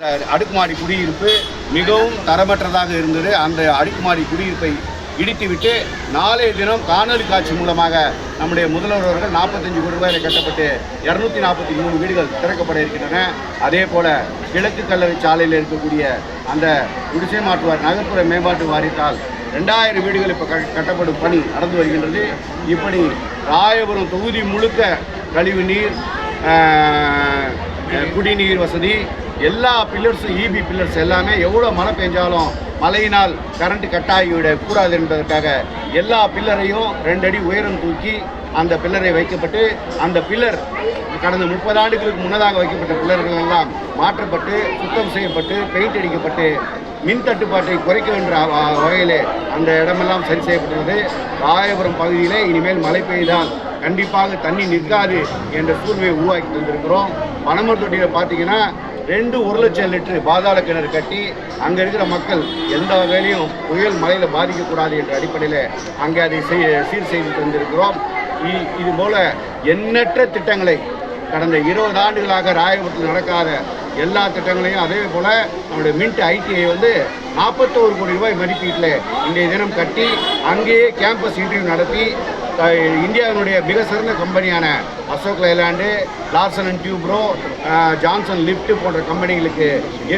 அடுக்குமாடி குடியிருப்பு மிகவும் தரமற்றதாக இருந்தது. அந்த அடுக்குமாடி குடியிருப்பை இடித்துவிட்டு நாளைய தினம் காணொலி காட்சி மூலமாக நம்முடைய முதல்வர் அவர்கள் 45 கோடி ரூபாயில் கட்டப்பட்டு 243 வீடுகள் திறக்கப்பட இருக்கின்றன. அதே போல கிழக்கு கல்லறை சாலையில் இருக்கக்கூடிய அந்த குடிசை மாற்றுவார் நகர்ப்புற மேம்பாட்டு வாரியத்தால் 2000 வீடுகள் இப்போ கட்டப்படும் பணி நடந்து வருகின்றது. இப்படி ராயபுரம் தொகுதி முழுக்க கழிவு நீர், குடிநீர் வசதி, எல்லா பில்லர்ஸும் இபி பில்லர்ஸ் எல்லாமே எவ்வளோ மழை பெஞ்சாலும் மழையினால் கரண்ட் கட் ஆகிவிடக்கூடாது என்பதற்காக எல்லா பில்லரையும் 2 அடி உயரம் தூக்கி அந்த பில்லரை வைக்கப்பட்டு, அந்த பில்லர் கடந்த 30 ஆண்டுகளுக்கு முன்னதாக வைக்கப்பட்ட பில்லர்கள் எல்லாம் மாற்றப்பட்டு சுத்தம் செய்யப்பட்டு பெயிண்ட் அடிக்கப்பட்டு மின் தட்டுப்பாட்டை குறைக்க வேண்டிய வகையில் அந்த இடமெல்லாம் சரி செய்யப்பட்டுள்ளது. ராயபுரம் பகுதியிலே இனிமேல் மழை பெய்தால் கண்டிப்பாக தண்ணி நிற்காது என்ற சூழ்நிலையை உருவாக்கி தந்திருக்கிறோம். பனமர் தொட்டியில் பார்த்தீங்கன்னா 1 லட்சம் லிட்டரு பாதாள கிணறு கட்டி அங்கே இருக்கிற மக்கள் எந்த வகையிலையும் புயல் மழையில் பாதிக்கக்கூடாது என்ற அடிப்படையில் அங்கே அதை சீர் செய்து தந்திருக்கிறோம். இதுபோல் எண்ணற்ற திட்டங்களை கடந்த 20 ஆண்டுகளாக ராயபுரத்தில் நடக்காத எல்லா திட்டங்களையும், அதே போல் நம்முடைய மின்ட் ஐடிஐ 41 கோடி ரூபாய் மதிப்பீட்டில் இன்றைய தினம் கட்டி அங்கேயே கேம்பஸ் இன்டர்வியூ நடத்தி இந்தியாவினுடைய மிக சிறந்த கம்பெனியான Ashok Leyland, Larsen and Toubro, Johnson Lift போன்ற கம்பெனிகளுக்கு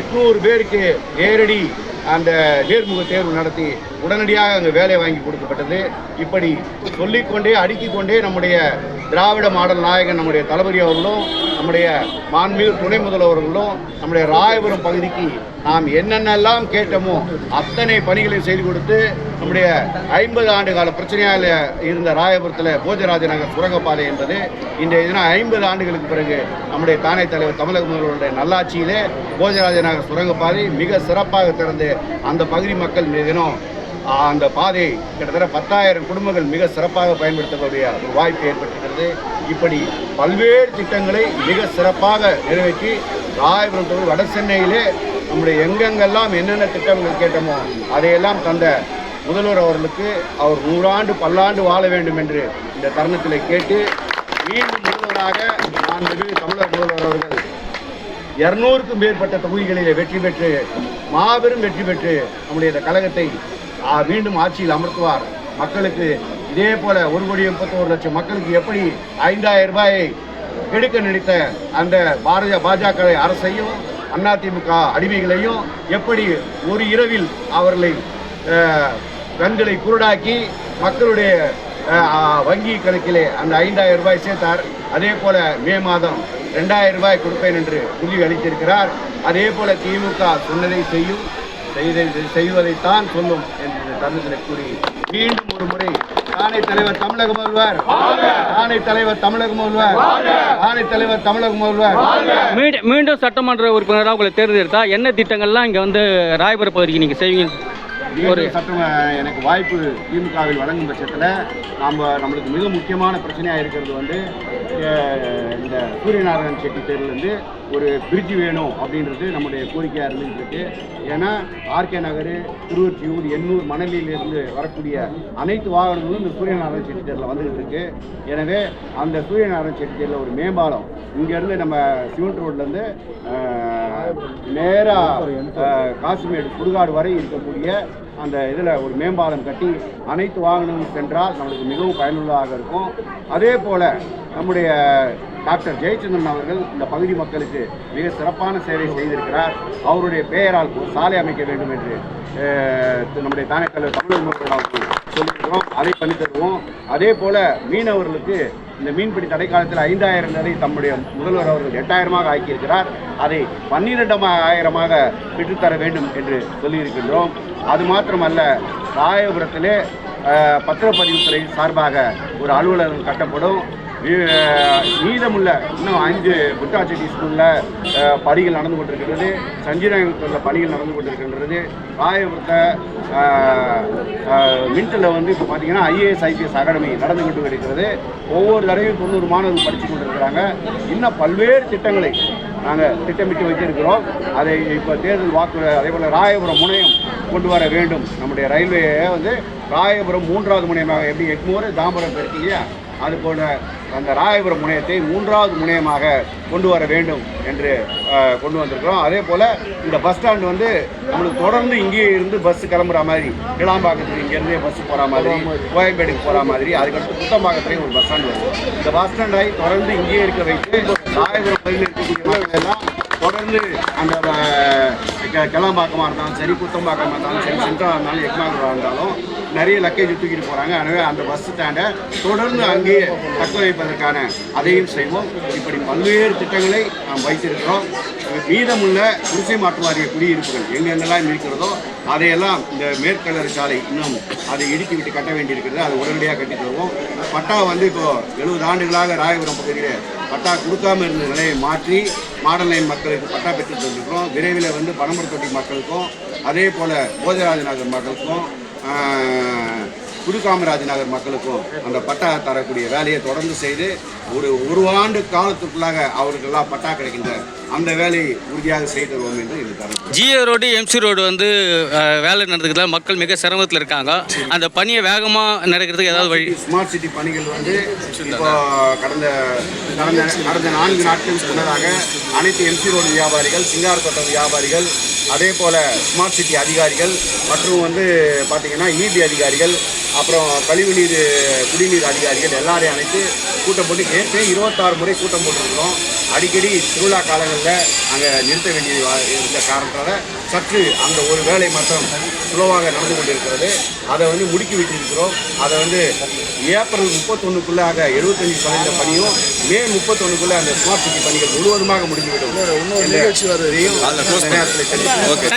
800 பேருக்கு நேரடி அந்த நேர்முக தேர்வு நடத்தி உடனடியாக அங்கே வேலை வாங்கி கொடுக்கப்பட்டது. இப்படி சொல்லிக்கொண்டே அடுக்கிக்கொண்டே நம்முடைய திராவிட மாடல் நாயகன் நம்முடைய தளபதி அவர்களும் நம்முடைய மாண்புமிகு துணை முதல்வர்களும் நம்முடைய ராயபுரம் பகுதிக்கு நாம் என்னென்னலாம் கேட்டோமோ அத்தனை பணிகளையும் செய்து கொடுத்து நம்முடைய 50 ஆண்டு கால பிரச்சனையாக இருந்த ராயபுரத்தில் போஜராஜ நகர் சுரங்கப்பாதை என்பது இன்றைய தினம் 50 ஆண்டுகளுக்கு பிறகு நம்முடைய தானே தலைவர் தமிழக முதல்வருடைய நல்லாட்சியிலே போஜராஜ நகர் சுரங்கப்பாதை மிக சிறப்பாக திறந்து அந்த பகுதி மக்கள் இன்றைய தினம் அந்த பாதையை கிட்டத்தட்ட 10,000 குடும்பங்கள் மிக சிறப்பாக பயன்படுத்தக்கூடிய ஒரு வாய்ப்பு ஏற்பட்டிருக்கிறது. இப்படி பல்வேறு திட்டங்களை மிக சிறப்பாக நிறைவேற்றி ராயபுரம் தொகுதி வட சென்னையிலே நம்முடைய எங்கெங்கெல்லாம் என்னென்ன திட்டங்கள் கேட்டோமோ அதையெல்லாம் தந்த முதல்வர் அவர்களுக்கு அவர் 100 ஆண்டு பல்லாண்டு வாழ வேண்டும் என்று இந்த தருணத்தில் கேட்டு, மீண்டும் முதல்வராக தமிழக முதல்வர் அவர்கள் 200க்கும் மேற்பட்ட தொகுதிகளில் வெற்றி பெற்று மாபெரும் வெற்றி பெற்று நம்முடைய இந்த கழகத்தை மீண்டும் ஆட்சியில் அமர்த்துவார். மக்களுக்கு இதே போல 1,31,00,000 மக்களுக்கு எப்படி 5,000 ரூபாயை எடுக்க நினைத்த அந்த பாஜக அரசையும் அதிமுக அடிமைகளையும் எப்படி ஒரு இரவில் அவர்களை கண்களை குருடாக்கி மக்களுடைய வங்கி கணக்கிலே அந்த 5,000 ரூபாய் சேர்த்தார். அதே போல மே மாதம் 2,000 ரூபாய் கொடுப்பேன் என்று சொல்லி அளித்திருக்கிறார். அதே போல திமுக சொன்னதை செய்வதைத்தான் சொல்லும் என்று தருணத்தில் கூறி மீண்டும் ஒரு முறை தானே தலைவர் தமிழக முதல்வர், தானே தலைவர் தமிழக முதல்வர், தானே தலைவர் தமிழக முதல்வர். மீண்டும் சட்டமன்ற உறுப்பினராக உங்களை தேர்ந்தெடுத்தா என்ன திட்டங்கள்லாம் இங்கே ராயபுரம் பகுதிக்கு நீங்கள் செய்வீங்க? ஒரு சட்டம் எனக்கு வாய்ப்பு திமுகவில் வழங்கும் பட்சத்தில் நம்மளுக்கு மிக முக்கியமான பிரச்சனையாக இருக்கிறது இந்த சூரியநாராயணன் செட்டி தேர்விலிருந்து ஒரு பிரிட்ஜ் வேணும் அப்படின்றது நம்முடைய கோரிக்கையாக இருந்துகிட்டு இருக்கு. ஏன்னா ஆர்கே நகர், திருவொற்றியூர், எண்ணூர், மணலியிலிருந்து வரக்கூடிய அனைத்து வாகனங்களும் இந்த சூரியநாராயண செட்டி தேரில் வந்துகிட்டு இருக்கு. எனவே அந்த சூரியநாராயண செட்டி தேரில் ஒரு மேம்பாலம் இங்கேருந்து நம்ம சிமெண்ட் ரோட்லேருந்து நேராக காசிமேடு சுடுகாடு வரை இருக்கக்கூடிய அந்த இதில் ஒரு மேம்பாலம் கட்டி அனைத்து வாகனங்களும் சென்றால் நம்மளுக்கு மிகவும் பயனுள்ளதாக இருக்கும். அதே போல் நம்முடைய டாக்டர் ஜெயச்சந்திரன் அவர்கள் இந்த பகுதி மக்களுக்கு மிக சிறப்பான சேவை செய்திருக்கிறார். அவருடைய பெயரால் ஒரு சாலை அமைக்க வேண்டும் என்று நம்முடைய தானே தலைவர் தமிழக முதல்வர் சொல்லியிருக்கிறோம். அதை பண்ணி தருவோம். அதே போல் மீனவர்களுக்கு இந்த மீன்பிடி தடைக்காலத்தில் 5,000 நிலை தம்முடைய முதல்வர் அவர்கள் 8,000 ஆக்கியிருக்கிறார். அதை 12,000 பெற்றுத்தர வேண்டும் என்று சொல்லியிருக்கின்றோம். அது மாத்திரமல்ல, ராயபுரத்திலே பத்திரப்பதிவுத்துறை சார்பாக ஒரு அலுவலகம் கட்டப்படும். மீதமுள்ள இன்னும் 5 புட்டாச்செட்டி ஸ்கூலில் பணிகள் நடந்து கொண்டிருக்கிறது. சஞ்சீரகத்தில் பணிகள் நடந்து கொண்டிருக்கின்றது. ராயபுரத்தை மின்ட்டில் இப்போ பார்த்தீங்கன்னா IAS IPS அகாடமி நடந்து கொண்டு இருக்கிறது. ஒவ்வொரு தடவையும் 90 மாணவர்கள் படித்து கொண்டிருக்கிறாங்க. இன்னும் பல்வேறு திட்டங்களை நாங்கள் திட்டமிட்டு வைத்திருக்கிறோம். அதை இப்போ தேர்தல் வாக்கு, அதே போல் ராயபுரம் முனையம் கொண்டு வர வேண்டும். நம்முடைய ரயில்வே ராயபுரம் 3வது முனையமாக எப்படி எக்மோர் தாம்பரம் இருக்கு இல்லையா, அதுபோல அந்த ராயபுரம் முனையத்தை 3வது முனையமாக கொண்டு வர வேண்டும் என்று கொண்டு வந்திருக்கிறோம். அதே போல் இந்த பஸ் ஸ்டாண்டு வந்து நம்மளுக்கு தொடர்ந்து இங்கேயே இருந்து பஸ் கிளம்புற மாதிரி, கிளாம்பாக்கத்துக்கு இங்கேருந்தே பஸ் போகிற மாதிரி, கோயம்பேடுக்கு போகிற மாதிரி, அதுக்கடுத்து புத்தம்பாக்கத்துலேயும் ஒரு பஸ் ஸ்டாண்டு வரும். இந்த பஸ் ஸ்டாண்டை தொடர்ந்து இங்கேயே இருக்க வைத்து ராயபுரம் பகுதியில் இருக்கக்கூடிய மக்கள் எல்லாம் தொடர்ந்து அந்த கிளம்பாக்கமாக இருந்தாலும் சரி, புத்தம்பாக்கமாக இருந்தாலும் சரி, சென்ட்ரலாக இருந்தாலும், எக்மாகூராக இருந்தாலும் நிறைய லக்கேஜ் தூக்கிட்டு போகிறாங்க. எனவே அந்த பஸ் ஸ்டாண்டை தொடர்ந்து அங்கேயே தக்க வைப்பதற்கான அதையும் செய்வோம். இப்படி பல்வேறு திட்டங்களை நாம் வைத்திருக்கிறோம். மீதமுள்ள குடிசை மாற்று வாரிய குடியிருப்புகள் எங்கெங்கெல்லாம் இருக்கிறதோ அதையெல்லாம் இந்த மேற்கலர் சாலை இன்னும் அதை இடுக்கி விட்டு கட்ட வேண்டியிருக்கிறது. அது உடனடியாக கட்டி தருவோம். பட்டா வந்து இப்போது 70 ஆண்டுகளாக ராயபுரம் பகுதியில் பட்டா கொடுக்காமல் இருந்த நிலையை மாற்றி மாடல் லைன் மக்களுக்கு பட்டா பெற்று தந்திருக்கிறோம். விரைவில் வந்து பனமரத்தொட்டி மக்களுக்கும் அதே போல் போஜராஜ நகர் மக்களுக்கும் புதுகாமராஜ் நகர் மக்களுக்கும் அந்த பட்டா தரக்கூடிய வேலையை தொடர்ந்து செய்து ஒரு ஆண்டு காலத்துக்குள்ளாக அவர்களுக்கெல்லாம் பட்டா கிடைக்கின்ற அந்த வேலையை உறுதியாக செய்து தருவோம் என்று இது தரும். ஜிஏ ரோடு, எம்சி ரோடு வந்து வேலை நடந்துக்கிறதுல மக்கள் மிக சிரமத்தில் இருக்காங்க. அந்த பணியை வேகமாக நடக்கிறதுக்கு ஏதாவது வழி? ஸ்மார்ட் சிட்டி பணிகள் வந்து இப்போ கடந்த 4 நாட்களுக்கு முன்னதாக அனைத்து எம்சி ரோடு வியாபாரிகள், சிங்காரத்தோட்டம் வியாபாரிகள், அதே போல் ஸ்மார்ட் சிட்டி அதிகாரிகள் மற்றும் வந்து பார்த்திங்கன்னா இபி அதிகாரிகள், அப்புறம் கழிவுநீர் குடிநீர் அதிகாரிகள் எல்லாரையும் அழைத்து கூட்டம் போட்டு ஏற்கனவே 26 முறை கூட்டம் போட்டிருக்கிறோம். அடிக்கடி திருவிழா காலங்களில் அங்கே நிறுத்த வேண்டியது இருந்த காரணத்தால் சற்று அந்த ஒரு வேலை மட்டும் ஸ்லோவாக நடந்து கொண்டிருக்கிறது. அதை வந்து முடுக்கி விட்டிருக்கிறோம். அதை வந்து ஏப்ரல் 31க்குள்ளாக 75% பணியும், மே 31க்குள்ளே அந்த ஸ்மார்ட் சிட்டி பணிகள் முழுவதுமாக முடிந்துவிடும்.